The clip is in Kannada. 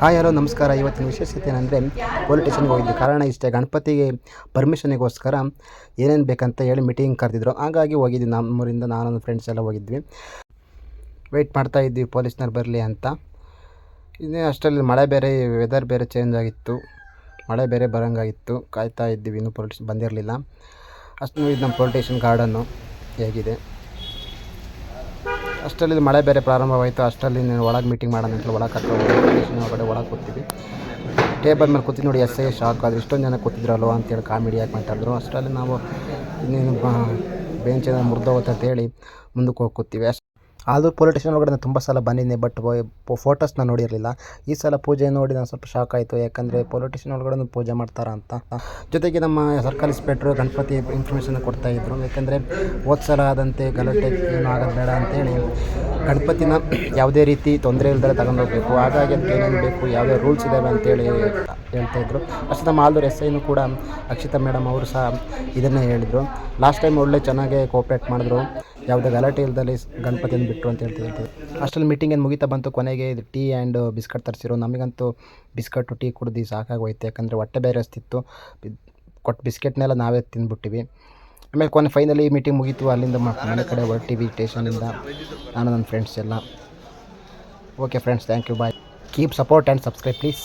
ಹಾಯ್ ಹಲೋ ನಮಸ್ಕಾರ. ಇವತ್ತಿನ ವಿಶೇಷತೆ ಏನಂದರೆ ಪೊಲೀಸ್ ಸ್ಟೇಷನ್ಗೆ ಹೋಗಿದ್ವಿ. ಕಾರಣ ಇಷ್ಟೇ, ಗಣಪತಿಗೆ ಪರ್ಮಿಷನಿಗೋಸ್ಕರ ಏನೇನು ಬೇಕಂತ ಹೇಳಿ ಮೀಟಿಂಗ್ ಕರೆದಿದ್ರು. ಹಾಗಾಗಿ ಹೋಗಿದ್ವಿ. ನಮ್ಮೂರಿಂದ ನಾನು ಫ್ರೆಂಡ್ಸ್ ಎಲ್ಲ ಹೋಗಿದ್ವಿ. ವೆಯ್ಟ್ ಮಾಡ್ತಾ ಇದ್ವಿ ಪೊಲೀಸ್ನವ್ರು ಬರಲಿ ಅಂತ. ಇನ್ನೇ ಅಷ್ಟರಲ್ಲಿ ಮಳೆ ಬೇರೆ, ವೆದರ್ ಬೇರೆ ಚೇಂಜ್ ಆಗಿತ್ತು, ಮಳೆ ಬೇರೆ ಬರೋಂಗಾಗಿತ್ತು. ಕಾಯ್ತಾ ಇದ್ವಿ, ಇನ್ನೂ ಪೊಲೀಸ್ ಬಂದಿರಲಿಲ್ಲ. ಅಷ್ಟು ಇದು ನಮ್ಮ ಪೊಲೀಸ್ ಸ್ಟೇಷನ್ ಗಾರ್ಡನ್ನು ಹೇಗಿದೆ. ಅಷ್ಟರಲ್ಲಿ ಮಳೆ ಬೇರೆ ಪ್ರಾರಂಭವಾಯಿತು. ಅಷ್ಟರಲ್ಲಿ ಒಳಗೆ ಮೀಟಿಂಗ್ ಮಾಡೋಣ ಅಂತ ಒಳಗೆ ಕರ್ಕೊಂಡು ಒಳಗಡೆ ಕೂತೀವಿ. ಟೇಬಲ್ ಮೇಲೆ ಕೂತಿ ನೋಡಿ ಎಸ್ ಐ ಶಾಕ್ ಆದರು. ಇಷ್ಟೊಂದು ಜನ ಕೂತಿದ್ರಲ್ವ ಅಂತೇಳಿ ಕಾಮಿಡಿಯಾಗಿ ಮಾತಾಡಿದ್ರು. ಅಷ್ಟರಲ್ಲಿ ನಾವು ಇನ್ನೇನು ಬೆಂಚೆಲ್ಲ ಮುರಿದೋಗುತ್ತೆ ಅಂತೇಳಿ ಮುಂದಕ್ಕೆ ಹೋಗಿ ಕೂತೀವಿ. ಆದರೂ ಪೊಲೀಸ್ ಸ್ಟೇಷನ್ ಒಳಗಡೆ ನಾನು ತುಂಬ ಸಲ ಬಂದಿದ್ದೆ, ಬಟ್ ಫೋಟೋಸ್ನ ನೋಡಿರಲಿಲ್ಲ. ಈ ಸಲ ಪೂಜೆ ನೋಡಿ ನಾನು ಸ್ವಲ್ಪ ಶಾಕ್ ಆಯಿತು. ಯಾಕಂದರೆ ಪೊಲೀಸ್ ಸ್ಟೇಷನ್ ಒಳಗಡೆ ಪೂಜೆ ಮಾಡ್ತಾರಾ ಅಂತ. ಜೊತೆಗೆ ನಮ್ಮ ಸರ್ಕಲ್ ಇನ್ಸ್ಪೆಕ್ಟ್ರು ಗಣಪತಿ ಇನ್ಫಾರ್ಮೇಷನ್ ಕೊಡ್ತಾಯಿದ್ರು. ಯಾಕಂದರೆ ಹೋದ ಸಲ ಆದಂತೆ ಗಲಾಟೆ ಏನು ಆಗೋದು ಬೇಡ ಅಂತೇಳಿ ಗಣಪತಿನ ಯಾವುದೇ ರೀತಿ ತೊಂದರೆ ಇಲ್ಲದೆ ತಗೊಂಡೋಗ್ಬೇಕು. ಹಾಗಾಗಿ ಅದಕ್ಕೆ ಏನೇನು ಬೇಕು, ಯಾವುದೇ ರೂಲ್ಸ್ ಇದ್ದಾವೆ ಅಂತೇಳಿ ಹೇಳ್ತಾಯಿದ್ರು. ಅಷ್ಟು ನಮ್ಮ ಆಲ್ದೂರು ಎಸ್ ಐನೂ ಕೂಡ ಅಕ್ಷಿತಾ ಮೇಡಮ್ ಅವರು ಸಹ ಇದನ್ನೇ ಹೇಳಿದರು. ಲಾಸ್ಟ್ ಟೈಮ್ ಒಳ್ಳೆ ಚೆನ್ನಾಗೇ ಕೋಆಪ್ರೇಟ್ ಮಾಡಿದ್ರು, ಯಾವುದೇ ಗಲಾಟೆ ಇಲ್ದಲ್ಲಿ ಗಣಪತಿಯನ್ನು ಬಿಟ್ಟರು ಅಂತ ಹೇಳ್ತಿದ್ರು. ಅಷ್ಟರಲ್ಲಿ ಮೀಟಿಂಗ್ ಏನು ಮುಗಿತಾ ಬಂತು. ಕೊನೆಗೆ ಟೀ ಆ್ಯಂಡ್ ಬಿಸ್ಕಟ್ ತರಿಸಿರೋ. ನಮಗಂತೂ ಬಿಸ್ಕಟ್ಟು ಟೀ ಕುಡ್ದು ಸಾಕಾಗೋಯ್ತು. ಯಾಕಂದರೆ ಹೊಟ್ಟೆ ಬೇರೆ ಹಸ್ತಿತ್ತು. ಕೊಟ್ಟು ಬಿಸ್ಕೆಟ್ನೆಲ್ಲ ನಾವೇ ತಿಂದ್ಬಿಟ್ಟಿವಿ. ಆಮೇಲೆ ಫೈನಲಿ ಮೀಟಿಂಗ್ ಮುಗೀತು. ಅಲ್ಲಿಂದ ಮನೆ ಕಡೆ ಹೊರಟಿವಿ ಸ್ಟೇಷನಿಂದ, ನಾನು ನನ್ನ ಫ್ರೆಂಡ್ಸ್ ಎಲ್ಲ. Okay friends, thank you, bye. Keep support and subscribe please.